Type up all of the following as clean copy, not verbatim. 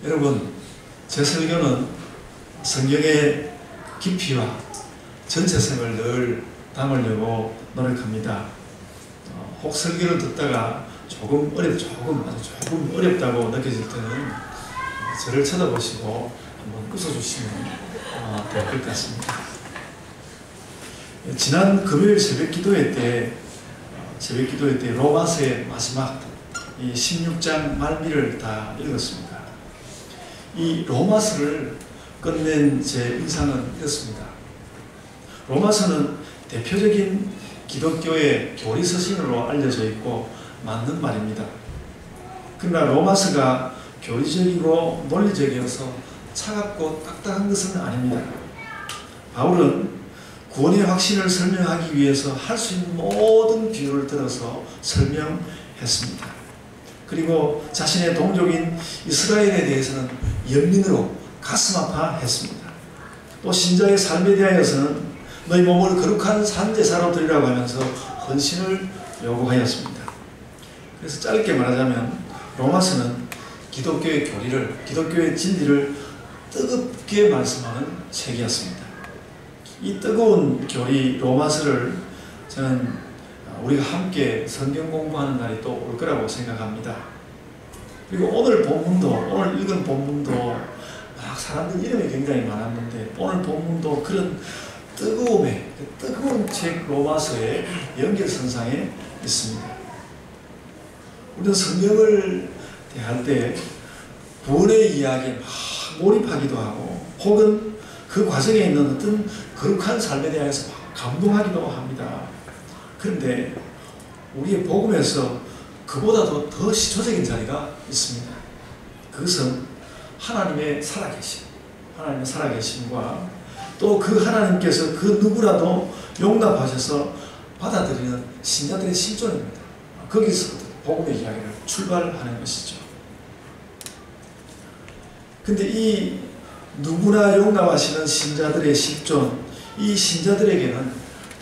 여러분, 제 설교는 성경의 깊이와 전체성을 늘 담으려고 노력합니다. 혹 설교를 듣다가 조금 어렵다고 느껴질 때는 저를 쳐다보시고 한번 웃어주시면 될 것 같습니다. 지난 금요일 새벽 기도회 때 로마서의 마지막 이 16장 말미를 다 읽었습니다. 이 로마서를 끝낸 제 인상은 이렇습니다. 로마서는 대표적인 기독교의 교리서신으로 알려져 있고 맞는 말입니다. 그러나 로마서가 교리적이고 논리적이어서 차갑고 딱딱한 것은 아닙니다. 바울은 구원의 확신을 설명하기 위해서 할 수 있는 모든 비유를 들어서 설명했습니다. 그리고 자신의 동족인 이스라엘에 대해서는 연민으로 가슴 아파했습니다. 또 신자의 삶에 대하여서는 너희 몸을 거룩한 산제사로 드리라고 하면서 헌신을 요구하였습니다. 그래서 짧게 말하자면 로마서는 기독교의 교리를, 기독교의 진리를 뜨겁게 말씀하는 책이었습니다. 이 뜨거운 교리 로마서를 저는 우리가 함께 성경 공부하는 날이 또 올 거라고 생각합니다. 그리고 오늘 읽은 본문도 막 사람들 이름이 굉장히 많았는데 오늘 본문도 그런 뜨거운 책 로마서의 연결선상에 있습니다. 우리는 성경을 대할 때 구원의 이야기에 막 몰입하기도 하고 혹은 그 과정에 있는 어떤 거룩한 삶에 대해서 막 감동하기도 합니다. 그런데 우리의 복음에서 그보다도 더 시초적인 자리가 있습니다. 그것은 하나님의 살아계심과 또 그 하나님께서 그 누구라도 용납하셔서 받아들이는 신자들의 실존입니다. 거기서 복음의 이야기를 출발하는 것이죠. 근데 이 누구나 용납하시는 신자들의 실존, 이 신자들에게는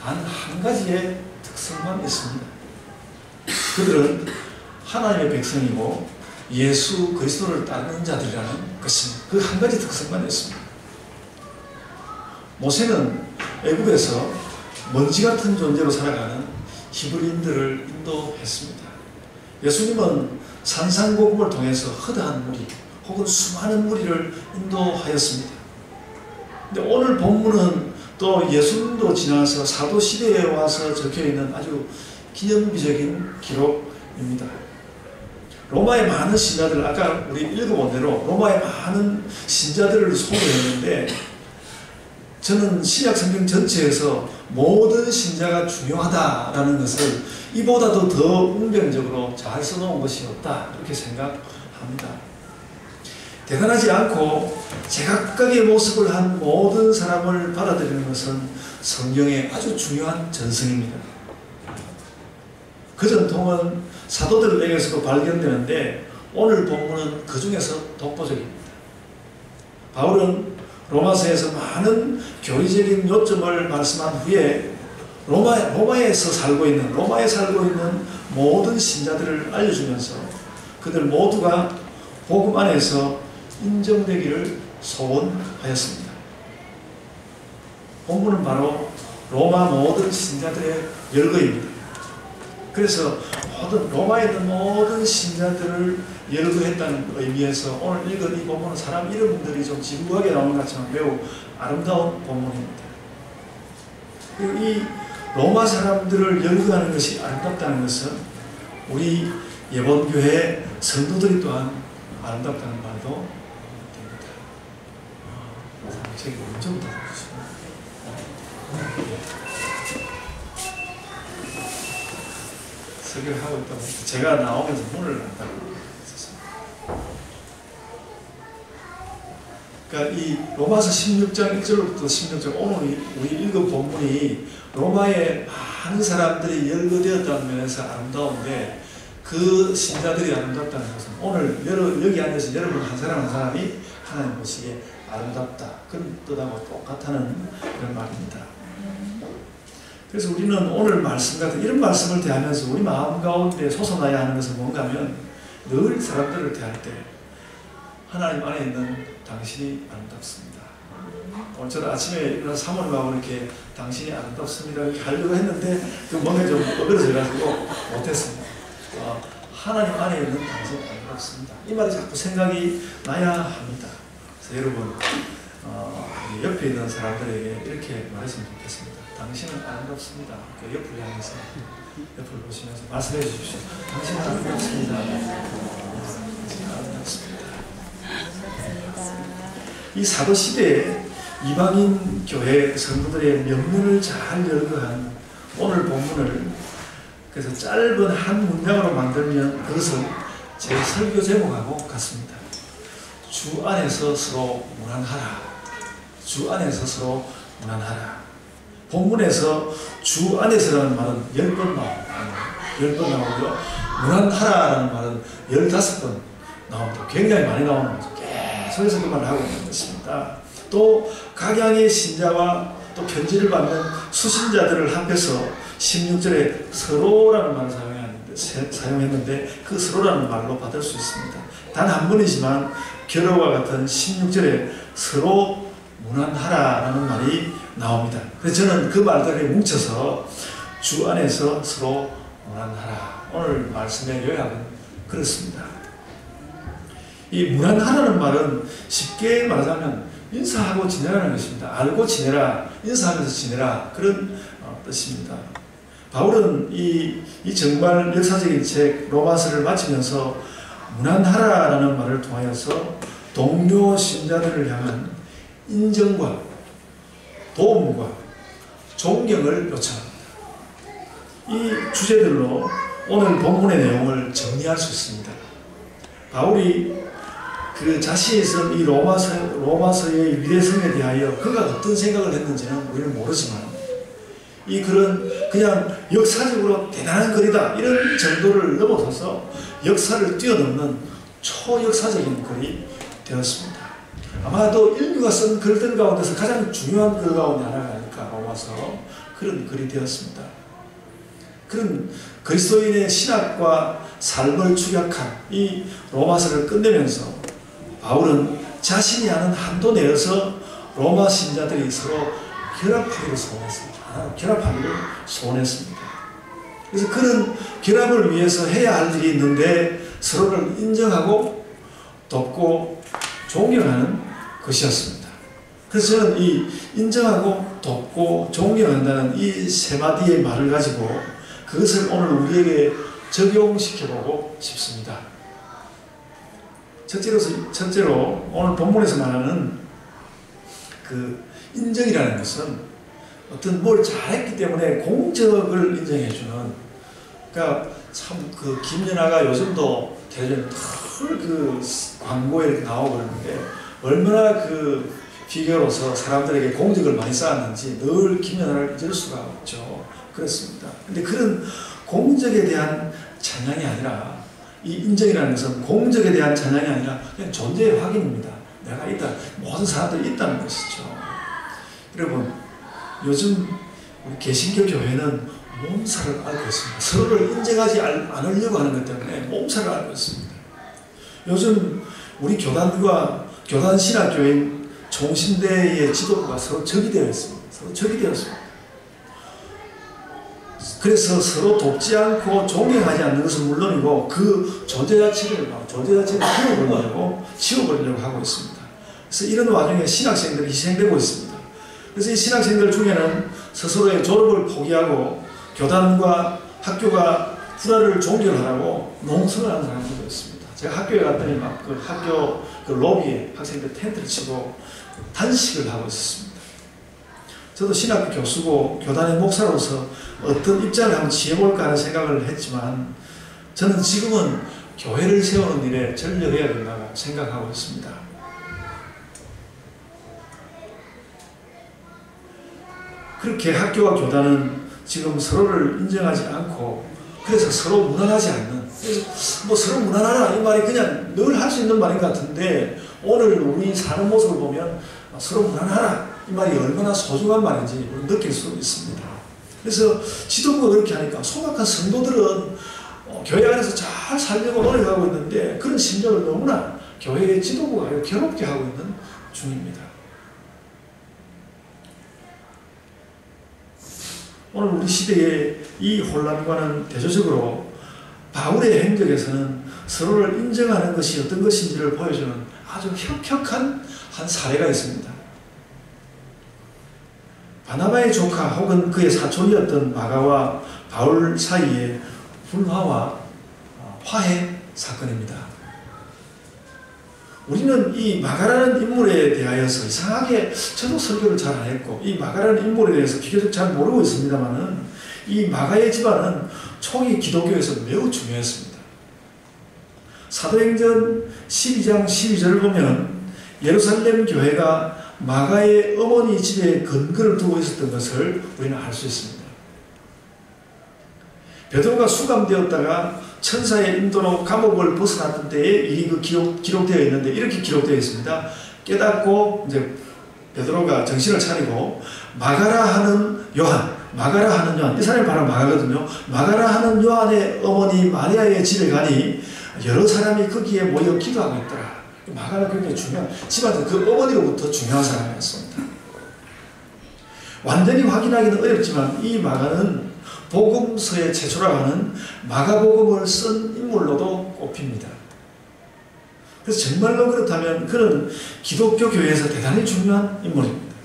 단 한 가지의 특성만 있습니다. 그들은 하나님의 백성이고 예수 그리스도를 따르는 자들이라는 것입니다. 그 한 가지 특성만 있습니다. 모세는 애굽에서 먼지 같은 존재로 살아가는 히브리인들을 인도했습니다. 예수님은 산상복음을 통해서 허다한 무리 혹은 수많은 무리를 인도하였습니다. 근데 오늘 본문은 또 예수님도 지나서 사도시대에 와서 적혀있는 아주 기념비적인 기록입니다. 로마의 많은 신자들, 아까 우리 읽어본 대로 로마의 많은 신자들을 소개했는데 저는 신약 성경 전체에서 모든 신자가 중요하다라는 것을 이보다도 더 웅변적으로 잘 써놓은 것이 없다 이렇게 생각합니다. 대단하지 않고 제각각의 모습을 한 모든 사람을 받아들이는 것은 성경의 아주 중요한 전성입니다. 그 전통은 사도들에게서도 발견되는데 오늘 본문은 그 중에서 독보적입니다. 바울은 로마서에서 많은 교리적인 요점을 말씀한 후에 로마에 살고 있는 모든 신자들을 알려주면서 그들 모두가 복음 안에서 인정되기를 소원하였습니다. 본문은 바로 로마 모든 신자들의 열거입니다. 그래서 로마에 있는 모든 신자들을 열거했다는 의미에서 오늘 읽은 이 본문은 사람 이름들이 좀 지루하게 나오는 것 같지만 매우 아름다운 본문입니다. 그리고 이 로마 사람들을 열거하는 것이 아름답다는 것은 우리 예본교회 성도들이 또한 아름답다는 말도 됩니다. 책이 언제부터 설교를 하고 있다 보니까 제가 나오면서 문을 닫고 있었습니다. 그러니까 이 로마서 16장 1절부터 16장 오늘 우리 읽은 본문이 로마의 많은 사람들이 열거되었다는 면에서 아름다운데 그 신자들이 아름답다는 것은 오늘 여기 앉아서 여러분 한 사람 한 사람이 하나님 보시기에 아름답다 그런 뜻하고 똑같다는 그런 말입니다. 그래서 우리는 오늘 말씀 같은 이런 말씀을 대하면서 우리 마음 가운데 솟아나야 하는 것은 뭔가 하면 늘 사람들을 대할 때 하나님 안에 있는 당신이 아름답습니다. 오늘 저도 아침에 일어나 사모님하고 이렇게 당신이 아름답습니다 이렇게 하려고 했는데 뭔가 좀 어그러져가지고 못했습니다. 하나님 안에 있는 당신이 아름답습니다. 이 말이 자꾸 생각이 나야 합니다. 그래서 여러분 옆에 있는 사람들에게 이렇게 말했으면 좋겠습니다. 당신은 아름답습니다. 옆을 향해서 옆을 보시면서 말씀해 주십시오. 당신은 아름답습니다. 당신은 아름답습니다. 이 사도시대에 이방인 교회 성도들의 명령을 잘 열거한 오늘 본문을 그래서 짧은 한 문장으로 만들면 그것은 제 설교 제목하고 같습니다. 주 안에서 서로 무난하라. 주 안에서 서로 무난하라. 본문에서 주 안에서라는 말은 10번 나오고요. 무난하라라는 말은 15번 나옵니다. 굉장히 많이 나오는 거죠. 계속해서 그 말을 하고 있는 것입니다. 또 각양의 신자와 또 편지를 받는 수신자들을 합해서 16절에 서로라는 말을 사용했는데 그 서로라는 말로 받을 수 있습니다. 단 한 번이지만 결어와 같은 16절에 서로 무난하라라는 말이 나옵니다. 그래서 저는 그 말들에 뭉쳐서 주 안에서 서로 무난하라. 오늘 말씀의 요약은 그렇습니다. 이 무난하라는 말은 쉽게 말하자면 인사하고 지내라는 것입니다. 알고 지내라, 인사하면서 지내라 그런 뜻입니다. 바울은 이 정말 역사적인 책 로마서를 마치면서 무난하라라는 말을 통하여서 동료 신자들을 향한 인정과 도움과 존경을 요청합니다. 이 주제들로 오늘 본문의 내용을 정리할 수 있습니다. 바울이 그 자신이 쓴 이 로마서의 위대성에 대하여 그가 어떤 생각을 했는지는 우리는 모르지만 이 글은 그냥 역사적으로 대단한 글이다 이런 정도를 넘어서서 역사를 뛰어넘는 초역사적인 글이 되었습니다. 아마도 인류가 쓴 글들 가운데서 가장 중요한 글 가운데 하나가 아닐까 로마서 그런 글이 되었습니다. 그런 그리스도인의 신학과 삶을 축약한 이 로마서를 끝내면서 바울은 자신이 아는 한도 내에서 로마 신자들이 서로 결합하기를 소원했습니다. 결합하기를 소원했습니다. 그래서 그런 결합을 위해서 해야 할 일이 있는데 서로를 인정하고 돕고 존경하는 것이었습니다. 그래서 저는 이 인정하고 돕고 존경한다는 이 세 마디의 말을 가지고 그것을 오늘 우리에게 적용시켜보고 싶습니다. 첫째로 오늘 본문에서 말하는 그 인정이라는 것은 어떤 뭘 잘했기 때문에 공적을 인정해주는, 그러니까 참 그 김연아가 요즘도 텔레비전 그 광고에 이렇게 나오고 그러는데 얼마나 그 피겨로서 사람들에게 공적을 많이 쌓았는지 늘 김연아를 잊을 수가 없죠. 그렇습니다. 근데 그런 공적에 대한 찬양이 아니라 이 인정이라는 것은 공적에 대한 찬양이 아니라 그냥 존재의 확인입니다. 내가 있다. 모든 사람들이 있다는 것이죠. 여러분, 요즘 우리 개신교 교회는 몸살을 앓고 있습니다. 서로를 인정하지 않으려고 하는 것 때문에 몸살을 앓고 있습니다. 요즘 우리 교단과 교단 신학교인 총신대의 지도부가 서로 적이 되어 있습니다. 서로 적이 되었습니다. 그래서 서로 돕지 않고 존경하지 않는 것은 물론이고 그 존재 자체를 지워버리려고 하고 있습니다. 그래서 이런 와중에 신학생들이 희생되고 있습니다. 그래서 이 신학생들 중에는 스스로의 졸업을 포기하고 교단과 학교가 불화를 종결하라고 농성을 하는 사람들도 있습니다. 제가 학교에 갔더니 막 그 학교 그 로비에 학생들 텐트를 치고 단식을 하고 있었습니다. 저도 신학교 교수고 교단의 목사로서 어떤 입장을 한번 취해볼까 하는 생각을 했지만 저는 지금은 교회를 세우는 일에 전력해야 된다고 생각하고 있습니다. 그렇게 학교와 교단은 지금 서로를 인정하지 않고 그래서 서로 무난하지 않는, 그래서 뭐 서로 무난하라 이 말이 그냥 늘 할 수 있는 말인 것 같은데 오늘 우리 사는 모습을 보면 서로 무난하라 이 말이 얼마나 소중한 말인지 느낄 수 있습니다. 그래서 지도부가 그렇게 하니까 소박한 성도들은 교회 안에서 잘 살려고 노력하고 있는데 그런 심정을 너무나 교회의 지도부가 괴롭게 하고 있는 중입니다. 오늘 우리 시대의 이 혼란과는 대조적으로 바울의 행적에서는 서로를 인정하는 것이 어떤 것인지를 보여주는 아주 혁혁한 한 사례가 있습니다. 바나바의 조카 혹은 그의 사촌이었던 마가와 바울 사이의 불화와 화해 사건입니다. 우리는 이 마가라는 인물에 대하여서 이상하게 저도 설교를 잘 안 했고 이 마가라는 인물에 대해서 비교적 잘 모르고 있습니다만은 이 마가의 집안은 초기 기독교에서 매우 중요했습니다. 사도행전 12장 12절을 보면 예루살렘 교회가 마가의 어머니 집에 근거를 두고 있었던 것을 우리는 알 수 있습니다. 베드로가 수감되었다가 천사의 인도로 감옥을 벗어났던 때에 이 기록되어 있는데 이렇게 기록되어 있습니다. 깨닫고 이제 베드로가 정신을 차리고 마가라 하는 요한, 이 사람이 바로 마가거든요. 마가라 하는 요한의 어머니 마리아의 집에 가니 여러 사람이 거기에 모여 기도하고 있더라. 마가는 굉장히 중요한, 집안에서 그 어머니로부터 중요한 사람이었습니다. 완전히 확인하기는 어렵지만 이 마가는 복음서의 최초라고 하는 마가복음을 쓴 인물로도 꼽힙니다. 그래서 정말로 그렇다면 그는 기독교 교회에서 대단히 중요한 인물입니다.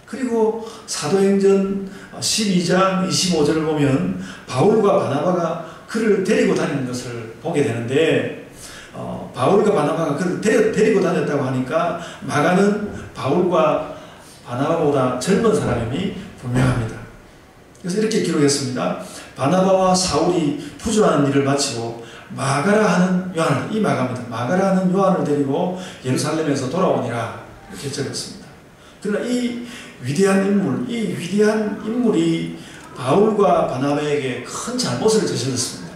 그리고 사도행전 12장 25절을 보면 바울과 바나바가 그를 데리고 다니는 것을 보게 되는데 바울과 바나바가 그를 데리고 다녔다고 하니까 마가는 바울과 바나바보다 젊은 사람임이 분명합니다. 그래서 이렇게 기록했습니다. 바나바와 사울이 부조하는 일을 마치고 마가라 하는 요한을, 이 마가입니다. 마가라 하는 요한을 데리고 예루살렘에서 돌아오니라 이렇게 적었습니다. 그러나 이 위대한 인물이 바울과 바나바에게 큰 잘못을 저질렀습니다.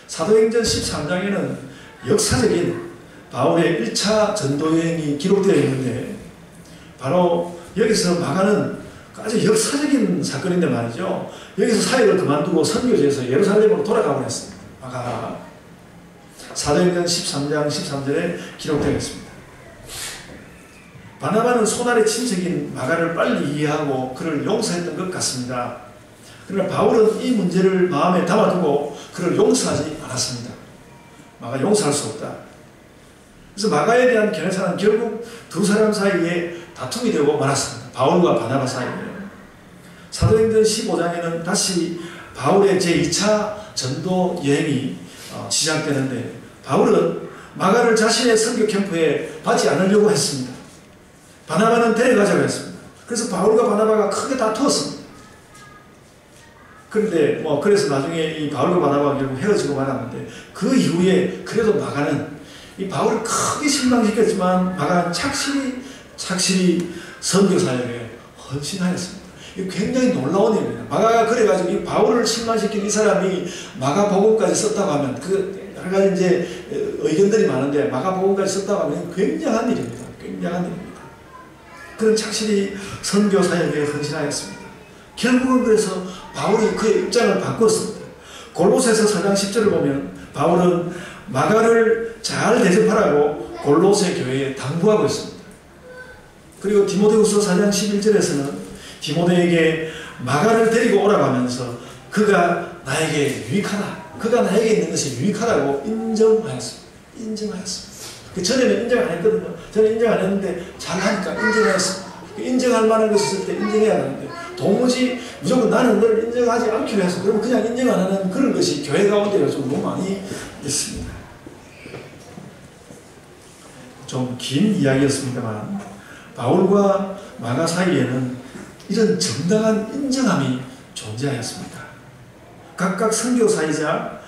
사도행전 13장에는 역사적인 바울의 1차 전도여행이 기록되어 있는데 바로 여기서 마가는 아주 역사적인 사건인데 말이죠. 여기서 사역을 그만두고 선교지에서 예루살렘으로 돌아가고 했습니다. 마가가 사도행전 13장 13절에 기록되어 있습니다. 바나바는 손아래 친척인 마가를 빨리 이해하고 그를 용서했던 것 같습니다. 그러나 바울은 이 문제를 마음에 담아두고 그를 용서하지 않았습니다. 마가 용서할 수 없다. 그래서 마가에 대한 견해사는 결국 두 사람 사이에 다툼이 되고 말았습니다. 바울과 바나바 사이에. 사도행전 15장에는 다시 바울의 제2차 전도 여행이 시작되는데 바울은 마가를 자신의 선교 캠프에 받지 않으려고 했습니다. 바나바는 데려가자고 했습니다. 그래서 바울과 바나바가 크게 다투었습니다. 그런데 그래서 나중에 이 바울과 바나바가 결국 헤어지고 말았는데 그 이후에 그래도 마가는 이 바울을 크게 실망시켰지만 마가는 착실히 선교 사역에 헌신하였습니다. 이게 굉장히 놀라운 일입니다. 마가가 그래가지고 이 바울을 실망시킨 이 사람이 마가복음까지 썼다고 하면 그 여러 가지 이제 의견들이 많은데 마가복음까지 썼다고 하면 굉장한 일입니다. 굉장한 일입니다. 그는 착실히 선교 사역에 헌신하였습니다. 결국은 그래서 바울이 그의 입장을 바꿨습니다. 골로새서 4장 10절을 보면 바울은 마가를 잘 대접하라고 골로새 교회에 당부하고 있습니다. 그리고 디모데후서 4장 11절에서는 디모데에게 마가를 데리고 오라고 하면서 그가 나에게 유익하다. 그가 나에게 있는 것이 유익하다고 인정하였습니다. 그 전에는 인정 안 했거든요. 저는 인정 안 했는데 잘하니까 인정했습니다. 인정할 만한 것이 있을 때 인정해야 하는데 도무지 무조건 나는 널 인정하지 않기로 해서 그러면 그냥 인정 안 하는 그런 것이 교회 가운데 요즘 너무 많이 있습니다. 좀 긴 이야기였습니다만 바울과 마가 사이에는 이런 정당한 인정함이 존재하였습니다. 각각 선교사이자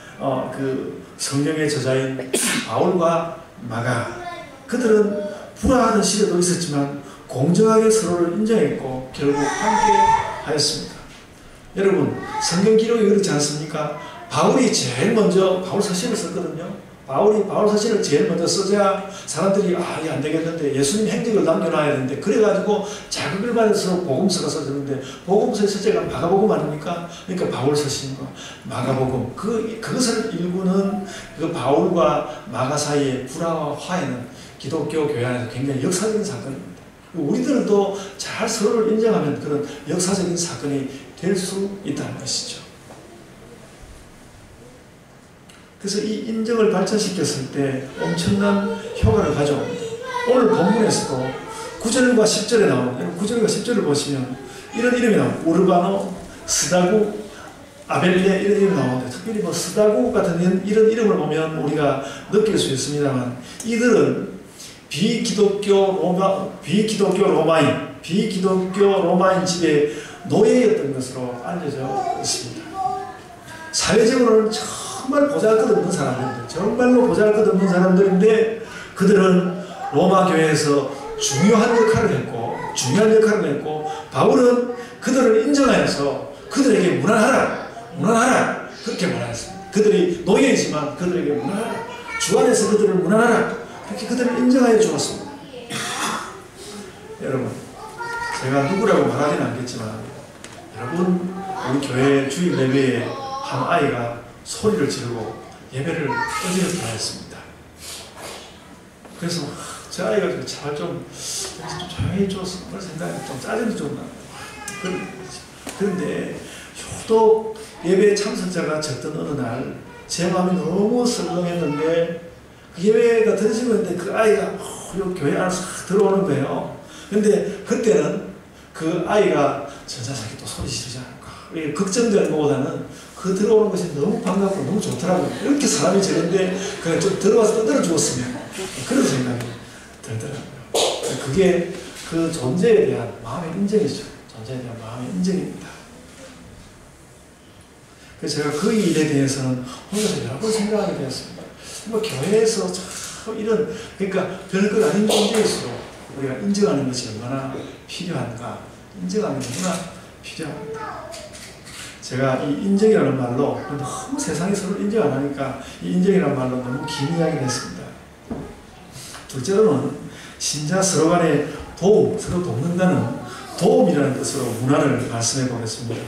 그 성경의 저자인 바울과 마가 그들은 불화하는 시대도 있었지만 공정하게 서로를 인정했고 결국 함께 하였습니다. 여러분 성경 기록이 그렇지 않습니까? 바울이 제일 먼저 바울 서신을 썼거든요. 바울 서신을 제일 먼저 써야 사람들이 이게 안 되겠는데 예수님 행적을 남겨놔야 되는데 그래가지고 자극을 받아서 복음서가 써졌는데 복음서의 서재가 마가복음 아닙니까? 그러니까 바울 서신과 마가복음 그것을 일구는 그 바울과 마가 사이의 불화와 화해는 기독교 교회 안에서 굉장히 역사적인 사건입니다. 우리들은 또 잘 서로를 인정하면 그런 역사적인 사건이 될 수 있다는 것이죠. 그래서 이 인정을 발전시켰을 때 엄청난 효과를 가져옵니다. 오늘 본문에서도 9절과 10절에 나오는 9절과 10절을 보시면 이런 이름이 나옵니다. 우르바노, 스다구, 아벨레 이런 이름이 나오는데 특별히 뭐 스다구 같은 이런 이름을 보면 우리가 느낄 수 있습니다만 이들은 비기독교 로마인 집의 노예였던 것으로 알려져 있습니다. 사회적으로는 정말 보잘것없는 사람들인데 정말로 보잘것없는 사람들인데 그들은 로마 교회에서 중요한 역할을 했고 바울은 그들을 인정하여서 그들에게 문안하라 그렇게 말했습니다. 그들이 노예이지만 그들에게 문안하라, 주 안에서 그들을 문안하라 그렇게 그들을 인정하여 주었습니다. 여러분, 제가 누구라고 말하지는 않겠지만 여러분, 우리 교회 주일 예배에 한 아이가 소리를 지르고 예배를 어지럽게 하였습니다. 그래서 저 아이가 제발 좀 조용히 해줬으면 그런 생각이 좀 짜증이 좀 나요. 그런데 유독 예배에 참석자가 적던 어느 날 제 마음이 너무 설렁했는데 그 예배가 들으시고 있는데 그 아이가 교회 안에 싹 들어오는 거예요. 근데 그때는 그 아이가 전사자기 또 소리 지르지 않을까 걱정되는 것보다는 그 들어오는 것이 너무 반갑고 너무 좋더라고요. 이렇게 사람이 저런데 그냥 좀 들어와서 떠들어 주었으면 그런 생각이 들더라고요. 그게 그 존재에 대한 마음의 인정이죠. 존재에 대한 마음의 인정입니다. 그래서 제가 그 일에 대해서는 혼자서 여러 번 생각하게 되었습니다. 뭐 교회에서 참 이런 그러니까 별것 아닌 존재일수록 우리가 인정하는 것이 얼마나 필요한가, 인정하는 게 얼마나 필요합니다. 제가 이 인정이라는 말로 너무 세상이 서로 인정 안 하니까 이 인정이라는 말로 너무 긴 이야기를 했습니다. 둘째로는 신자 서로 간에 서로 돕는다는 도움이라는 뜻으로 문안을 말씀해 보겠습니다.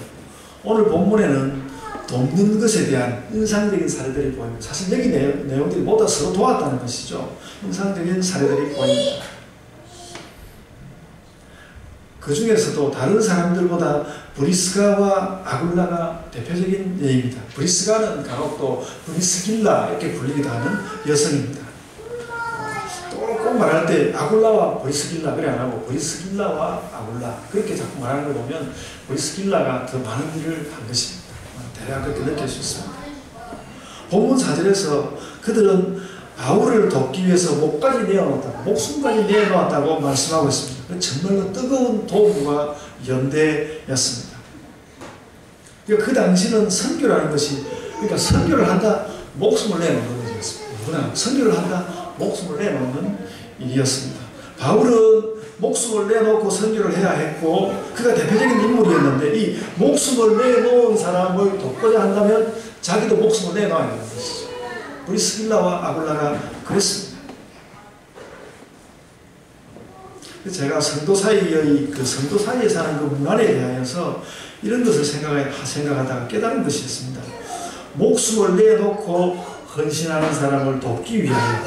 오늘 본문에는 돕는 것에 대한 인상적인 사례들이 보입니다. 사실 여기 내용들이 모두 다 서로 도왔다는 것이죠. 인상적인 사례들이 보입니다. 그 중에서도 다른 사람들보다 브리스가와 아굴라가 대표적인 예입니다. 브리스가는 간혹 또 브리스길라 이렇게 불리기도 하는 여성입니다. 또 꼭 말할 때 아굴라와 브리스길라 그래 안 하고 브리스길라와 아굴라 그렇게 자꾸 말하는 걸 보면 브리스길라가 더 많은 일을 한 것입니다. 대략 그렇게 느낄 수 있습니다. 본문 4절에서 그들은 바울을 돕기 위해서 목까지 내어놓았다고, 목숨까지 내어놓았다고 말씀하고 있습니다. 정말로 뜨거운 도움과 연대였습니다. 그 당시는 선교라는 것이, 그러니까 선교를 한다, 목숨을 내놓는 것이었습니다. 누구나 선교를 한다, 목숨을 내놓는 일이었습니다. 바울은 목숨을 내놓고 선교를 해야 했고, 그가 대표적인 인물이었는데, 이 목숨을 내놓은 사람을 돕고자 한다면 자기도 목숨을 내놔야 되는 것이죠. 브리스길라와 아굴라가 그랬습니다. 제가 성도 사이의 성도 사이에 사는 그 문화에 대하여서 이런 것을 생각하다가 깨달은 것이었습니다. 목숨을 내놓고 헌신하는 사람을 돕기 위하여,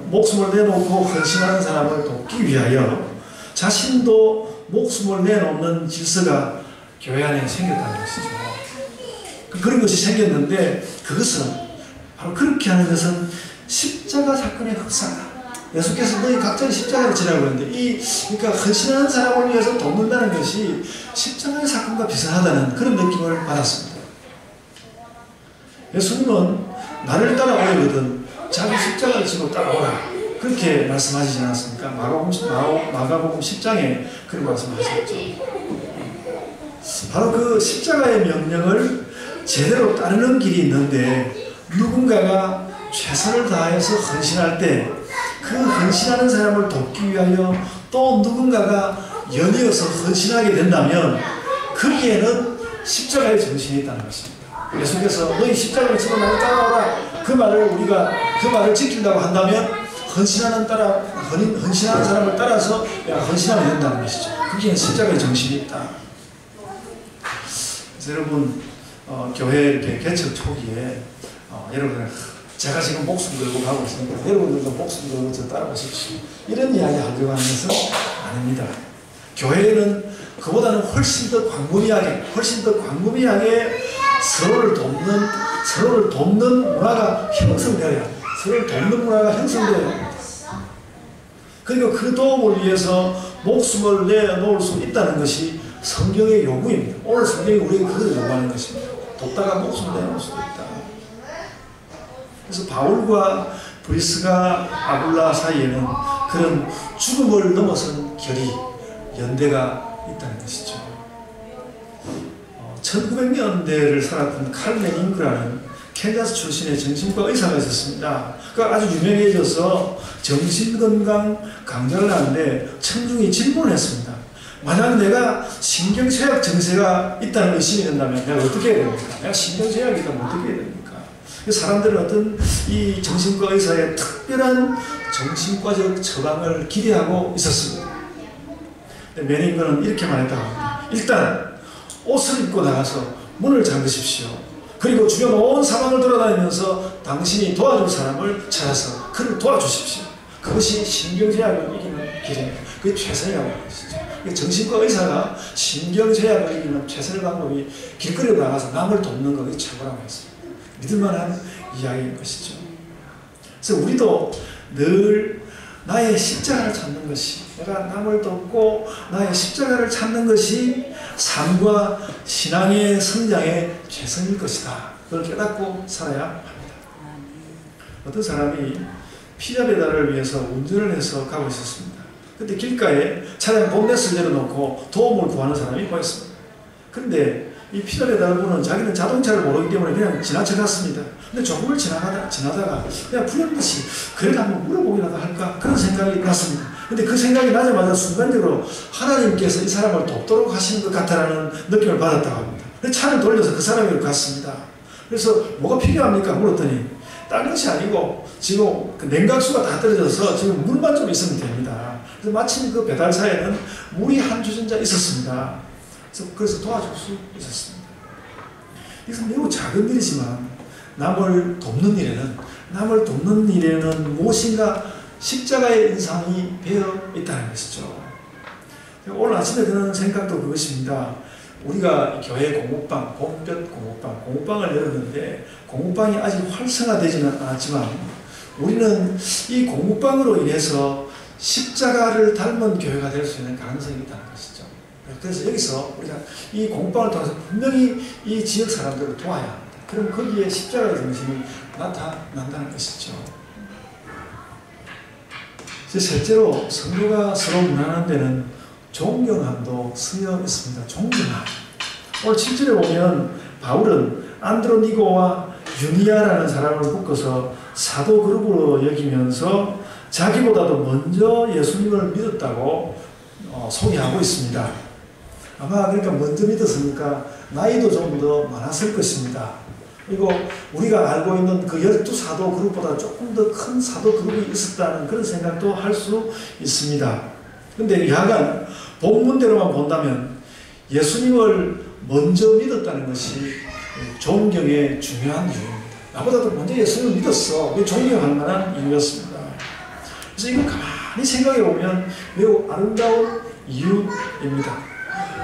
목숨을 내놓고 헌신하는 사람을 돕기 위하여 자신도 목숨을 내놓는 질서가 교회 안에 생겼다는 것이죠. 그런 것이 생겼는데 그것은 바로 그렇게 하는 것은 십자가 사건의 흑사다. 예수께서 너희 각자의 십자가를 지라고 했는데 그러니까 헌신하는 사람을 위해서 돕는다는 것이 십자가의 사건과 비슷하다는 그런 느낌을 받았습니다. 예수님은 나를 따라오려거든 자기 십자가를 지고 따라오라 그렇게 말씀하시지 않았습니까? 마가복음 10장에 그런 말씀하셨죠. 바로 그 십자가의 명령을 제대로 따르는 길이 있는데 누군가가 최선을 다해서 헌신할 때 그 헌신하는 사람을 돕기 위하여 또 누군가가 연이어서 헌신하게 된다면 거기에는 십자가의 정신이 있다는 것입니다. 예수께서 너희 십자가를 지고 나를 따라오라. 그 말을 지킨다고 한다면 헌신하는 사람을 따라서 내가 헌신하면 된다는 것이죠. 그게 십자가의 정신이 있다. 그래서 여러분 교회 이렇게 개척 초기에 여러분 제가 지금 목숨 걸고 가고 있습니다. 여러분들도 목숨 걸고 저 따라오십시오. 이런 이야기 하려고 하는 것은 아닙니다. 교회는 그보다는 훨씬 더 광범위하게 서로를 돕는 문화가 형성되어야 합니다. 서로를 돕는 문화가 형성되어야 합니다. 그리고 그 도움을 위해서 목숨을 내놓을 수 있다는 것이 성경의 요구입니다. 오늘 성경이 우리에게 그것을 요구하는 것입니다. 돕다가 목숨을 내놓을 수도 있다. 그래서 바울과 브리스가 아굴라 사이에는 그런 죽음을 넘어선 결의, 연대가 있다는 것이죠. 1900년대를 살았던 칼 매닝크라는 캔자스 출신의 정신과 의사가 있었습니다. 그가 아주 유명해져서 정신건강 강좌를 하는데 청중이 질문을 했습니다. 만약 내가 신경쇠약 증세가 있다는 의심이 된다면 내가 어떻게 해야 됩니까? 내가 신경쇠약이 있다면 어떻게 해야 됩니까? 사람들은 어떤 이 정신과 의사의 특별한 정신과적 처방을 기대하고 있었습니다. 매닝크는 이렇게 말했다고 합니다. 일단 옷을 입고 나가서 문을 잠그십시오. 그리고 주변 온 사방을 돌아다니면서 당신이 도와줄 사람을 찾아서 그를 도와주십시오. 그것이 신경쇠약을 이기는 길입니다. 그게 최선이라고 하는 것이죠. 정신과 의사가 신경쇠약을 이기는 최선의 방법이 길거리에 나가서 남을 돕는 것이 최고라고 했습니다. 믿을만한 이야기인 것이죠. 그래서 우리도 늘 나의 십자가를 찾는 것이, 내가 남을 돕고 나의 십자가를 찾는 것이 삶과 신앙의 성장의 최선일 것이다. 그걸 깨닫고 살아야 합니다. 어떤 사람이 피자 배달을 위해서 운전을 해서 가고 있었습니다. 그때 길가에 차량 본넷을 내려놓고 도움을 구하는 사람이 보였습니다. 그런데 이 피자 배달부는 자기는 자동차를 모르기 때문에 그냥 지나쳐 갔습니다. 근데 조금을 지나다가 그냥 불현듯이 그래도 한번 물어보기라도 할까? 그런 생각이 났습니다. 근데 그 생각이 나자마자 순간적으로 하나님께서 이 사람을 돕도록 하시는 것 같다라는 느낌을 받았다고 합니다. 그래서 차를 돌려서 그 사람에게 갔습니다. 그래서 뭐가 필요합니까? 물었더니 다른 것이 아니고 지금 그 냉각수가 다 떨어져서 지금 물만 좀 있으면 됩니다. 그래서 마침 그 배달차에는 물이 한 주전자 있었습니다. 그래서 도와줄 수 있었습니다. 이것은 매우 작은 일이지만 남을 돕는 일에는 무엇인가 십자가의 인상이 배어 있다는 것이죠. 오늘 아침에 드는 생각도 그것입니다. 우리가 교회 공부방, 봄볕 공부방을 열었는데 공부방이 아직 활성화되지는 않았지만 우리는 이 공부방으로 인해서 십자가를 닮은 교회가 될 수 있는 가능성이 있다는 것이죠. 그래서 여기서 우리가 이 공부방을 통해서 분명히 이 지역 사람들을 도와야 합니다. 그럼 거기에 십자가의 정신이 나타난다는 것이죠. 실제로 성도가 서로 문안하는 데는 존경함도 쓰여 있습니다. 존경함. 오늘 7절에 보면 바울은 안드로니고와 유니아라는 사람을 묶어서 사도 그룹으로 여기면서 자기보다도 먼저 예수님을 믿었다고 소개하고 있습니다. 아마 그러니까 먼저 믿었으니까 나이도 좀 더 많았을 것입니다. 그리고 우리가 알고 있는 그 12사도 그룹보다 조금 더 큰 사도 그룹이 있었다는 그런 생각도 할 수 있습니다. 그런데 하여간 본문대로만 본다면 예수님을 먼저 믿었다는 것이 존경의 중요한 이유입니다. 나보다도 먼저 예수님을 믿었어. 존경할 만한 이유였습니다. 그래서 이걸 가만히 생각해 보면 매우 아름다운 이유입니다.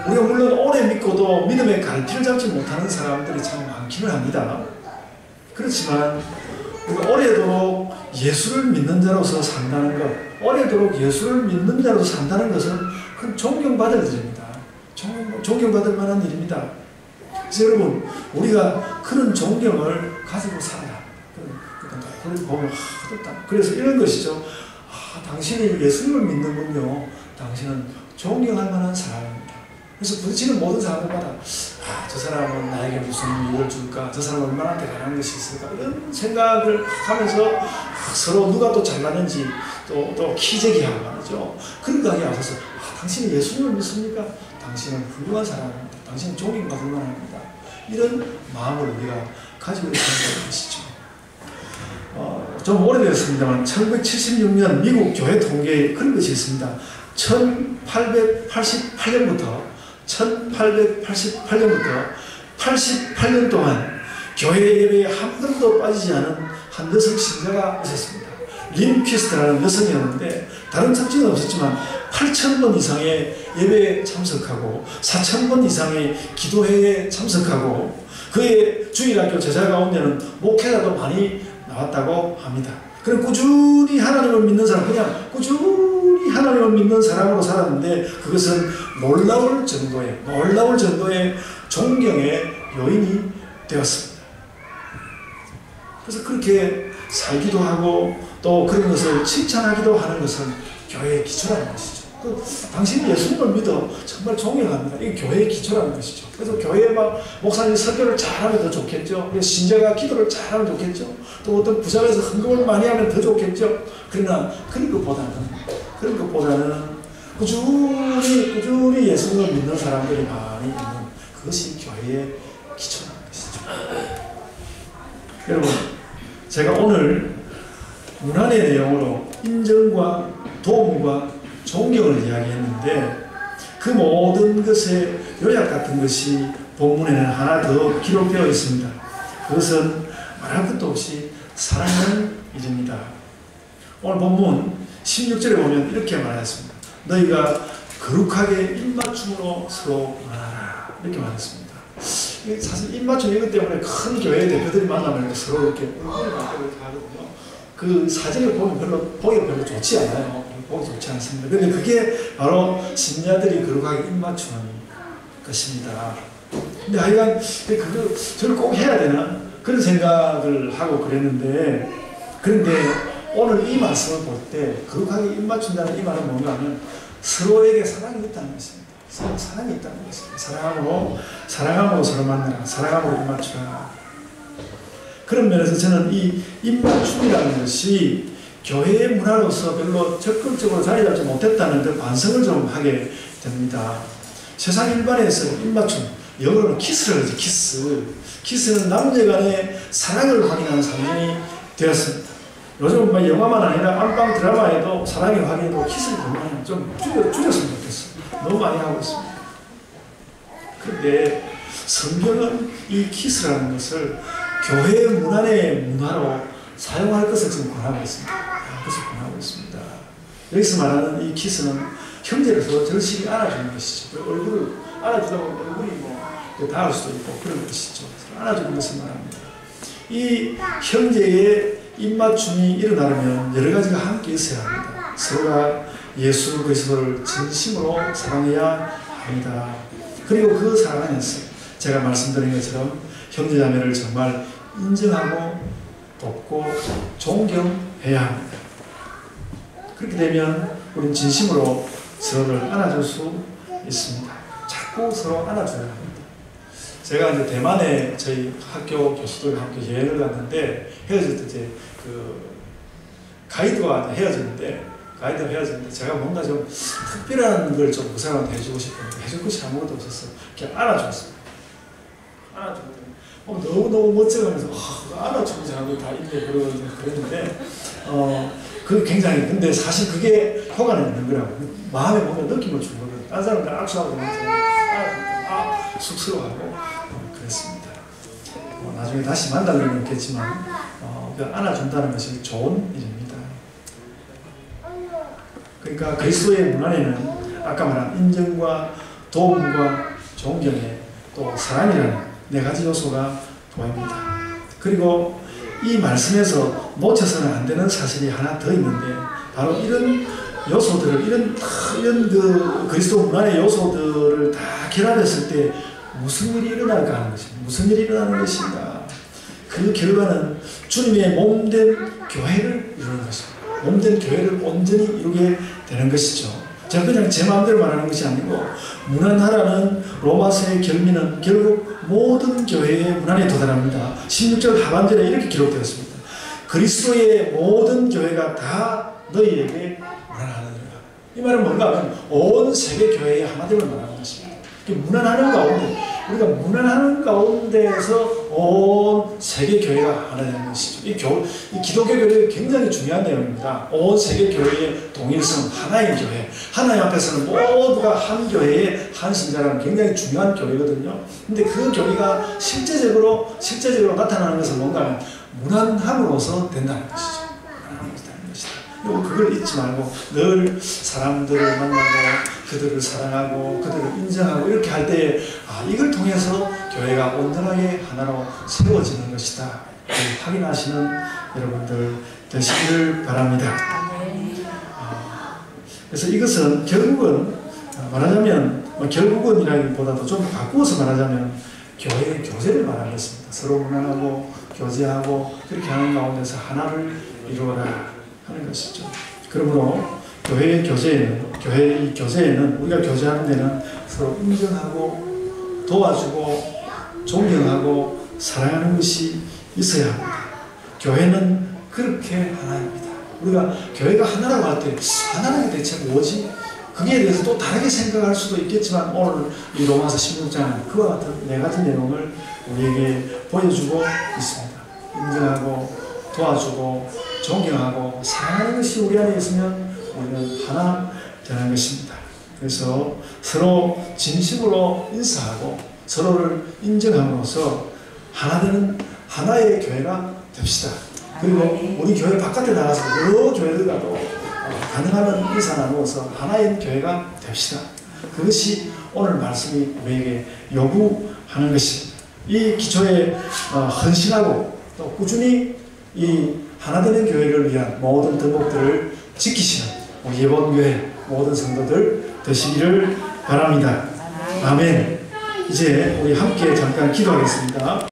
우리가 물론 오래 믿고도 믿음의 갈피를 잡지 못하는 사람들이 참 많기는 합니다. 그렇지만 우리가 오래도록 예수를 믿는 자로서 산다는 것, 오래도록 예수를 믿는 자로서 산다는 것은 큰 존경받을 일입니다. 존경받을 만한 일입니다. 그래서 여러분, 우리가 그런 존경을 가지고 살아야 그걸 보면 그래서 이런 것이죠. 당신이 예수님을 믿는군요. 당신은 존경할 만한 사람입니다. 그래서 부딪히는 모든 사람들마다 저 사람은 나에게 무슨 이유를 줄까? 저 사람은 얼마나 대단한 것이 있을까? 이런 생각을 하면서 서로 누가 또 잘나는지 또 키재기하고 말이죠. 그런 가게 와서 당신이 예수님을 믿습니까? 당신은 훌륭한 사람입니다. 당신은 존경받을 만합니다. 이런 마음을 우리가 가지고 있다는 것이죠. 좀 오래됐습니다만 1976년 미국 교회 통계에 그런 것이 있습니다. 1888년부터 88년 동안 교회 예배에 한 번도 빠지지 않은 한 여성 신자가 있었습니다. 린 퀴스트라는 여성이었는데 다른 특징은 없었지만 8,000번 이상의 예배에 참석하고 4,000번 이상의 기도회에 참석하고 그의 주일학교 제자 가운데는 목회자도 많이 나왔다고 합니다. 그럼 꾸준히 하나님을 믿는 사람, 그냥 꾸준히 하나님을 믿는 사람으로 살았는데 그것은 놀라울 정도의 존경의 요인이 되었습니다. 그래서 그렇게 살기도 하고 또 그런 것을 칭찬하기도 하는 것은 교회의 기초라는 것이죠. 당신이 예수님을 믿어 정말 존경합니다. 이게 교회의 기초라는 것이죠. 그래서 교회에 막 목사님이 설교를 잘하면 더 좋겠죠. 신자가 기도를 잘하면 좋겠죠. 또 어떤 부장에서 헌금을 많이 하면 더 좋겠죠. 그러나 그런 것보다는 꾸준히 예수님을 믿는 사람들이 많이 있는 그것이 교회의 기초라는 것이죠. 여러분, 제가 오늘 문안의 내용으로 인정과 도움과 존경을 이야기했는데 그 모든 것의 요약 같은 것이 본문에는 하나 더 기록되어 있습니다. 그것은 말할 것도 없이 사랑하는 일입니다. 오늘 본문 16절에 보면 이렇게 말했습니다. 너희가 거룩하게 입맞춤으로 서로 말하라. 이렇게 말했습니다. 사실 입맞춤 이것 때문에 큰 교회 대표들이 만나면 서로 이렇게 얼굴을 맞고 이렇게 하거든요. 그 사진을 보면 보기가 별로 좋지 않아요. 보기 좋지 않습니다. 근데 그게 바로 신자들이 거룩하게 입맞추는 것입니다. 근데 하여간 저를 꼭 해야 되나? 그런 생각을 하고 그랬는데, 그런데 오늘 이 말씀을 볼 때 거룩하게 입맞춘다는 이 말은 뭔가 하면 서로에게 사랑이 있다는 것입니다. 서로 사랑이 있다는 것입니다. 사랑함으로 서로 만나라. 사랑함으로 입맞추라. 그런 면에서 저는 이 입맞춤이라는 것이 교회의 문화로서 별로 적극적으로 자리 잡지 못했다는 그 반성을 좀 하게 됩니다. 세상 일반에서 입맞춤, 영어로는 키스를 하죠. 키스는 남녀 간의 사랑을 확인하는 상징이 되었습니다. 요즘 영화만 아니라 안방 드라마에도 사랑의 확인으로 키스를 보면 좀 줄였으면 좋겠어요. 너무 많이 하고 있습니다. 그런데 성경은 이 키스라는 것을 교회의 문화로 사용할 것을 지금 권하고 있습니다. 여기서 말하는 이 키스는 형제를 서로 절실히 안아주는 것이죠. 얼굴을 안아주다 보면 얼굴이 닿을 수도 있고 그런 것이죠. 안아주는 것을 말합니다. 이 형제의 입맞춤이 일어나려면 여러 가지가 함께 있어야 합니다. 서로가 예수 그리스도를 진심으로 사랑해야 합니다. 그리고 그 사랑 안에서 제가 말씀드린 것처럼 형제자매를 정말 인정하고 돕고 존경해야 합니다. 그렇게 되면 우리는 진심으로 서로를 안아줄 수 있습니다. 자꾸 서로 안아줘야 합니다. 제가 이제 대만에 저희 학교 교수들과 함께 여행을 갔는데 헤어질 때 이제 가이드와 헤어졌는데 제가 뭔가 좀 특별한 걸 좀 그 사람한테 해주고 싶었는데 해줄 것이 아무것도 없었어요. 그냥 안아줬습니다. 안아줬더니 너무 멋져가면서 안아주고 사람들이 다 있네 그랬는데 그 굉장히 근데 사실 그게 효과는 있는 거라고 마음에 뭔가 느낌을 주는 거거든요. 다른 사람들 악수하고 나서 쑥스러워하고 그랬습니다. 나중에 다시 만날 일은 있겠지만 안아준다는 것이 좋은 일입니다. 그러니까 그리스도의 문안에는 아까 말한 인정과 도움과 존경에 또 사랑이라는 네 가지 요소가 보입니다. 그리고 이 말씀에서 놓쳐서는 안 되는 사실이 하나 더 있는데 바로 이런 요소들을 이런 그 그리스도 문안의 요소들을 다 결합했을 때 무슨 일이 일어날까 하는 것입니다. 무슨 일이 일어나는 것인가? 그 결과는 주님의 몸된 교회를 이루는 것입니다. 몸된 교회를 온전히 이루게 되는 것이죠. 제가 그냥 제 마음대로 말하는 것이 아니고 문안하라는 로마서의 결미는 결국 모든 교회의 문안에 도달합니다. 16절 하반절에 이렇게 기록되었습니다. 그리스도의 모든 교회가 다 너희에게 문안하느니라. 이 말은 뭔가 하면 온 세계 교회의 한마디로 말하는 것입니다. 문안하는 가운데 우리가 무난하는 가운데에서 온 세계 교회가 하나 되는 것이죠. 이 기독교 교회가 굉장히 중요한 내용입니다. 온 세계 교회의 동일성, 하나의 교회. 하나님 앞에서는 모두가 한 교회의 한 신자라는 굉장히 중요한 교회거든요. 근데 그 교회가 실제적으로 나타나는 것은 뭔가 하면 무난함으로서 된다는 것이죠. 그걸 잊지 말고 늘 사람들을 만나고 그들을 사랑하고 그들을 인정하고 이렇게 할 때 이걸 통해서 교회가 온전하게 하나로 세워지는 것이다. 확인하시는 여러분들 되시기를 바랍니다. 그래서 이것은 결국은 말하자면 결국은이라기보다도 좀 바꾸어서 말하자면 교회의 교제를 말하는 것입니다. 서로 문안하고 교제하고 그렇게 하는 가운데서 하나를 이루어라 하는 것이죠. 그러므로 교회의 교제에는 우리가 교제하는 데는 서로 인정하고 도와주고 존경하고 사랑하는 것이 있어야 합니다. 교회는 그렇게 하나입니다. 우리가 교회가 하나라고 할 때 하나라는 게 대체 뭐지? 거기에 대해서 또 다르게 생각할 수도 있겠지만 오늘 이 로마서 16장은 그와 같은 네 가지 내용을 우리에게 보여주고 있습니다. 인정하고 도와주고 존경하고 사랑하는 것이 우리 안에 있으면 우리는 하나 되는 것입니다. 그래서 서로 진심으로 인사하고 서로를 인정함으로써 하나 되는 하나의 교회가 됩시다. 그리고 우리 교회 바깥에 나가서 여러 교회들 가도 가능하면 인사 나누어서 하나의 교회가 됩시다. 그것이 오늘 말씀이 우리에게 요구하는 것입니다. 이 기초에 헌신하고 또 꾸준히 이 하나 되는 교회를 위한 모든 덕목들을 지키시는 우리 예본교회 모든 성도들 되시기를 바랍니다. 아멘. 이제 우리 함께 잠깐 기도하겠습니다.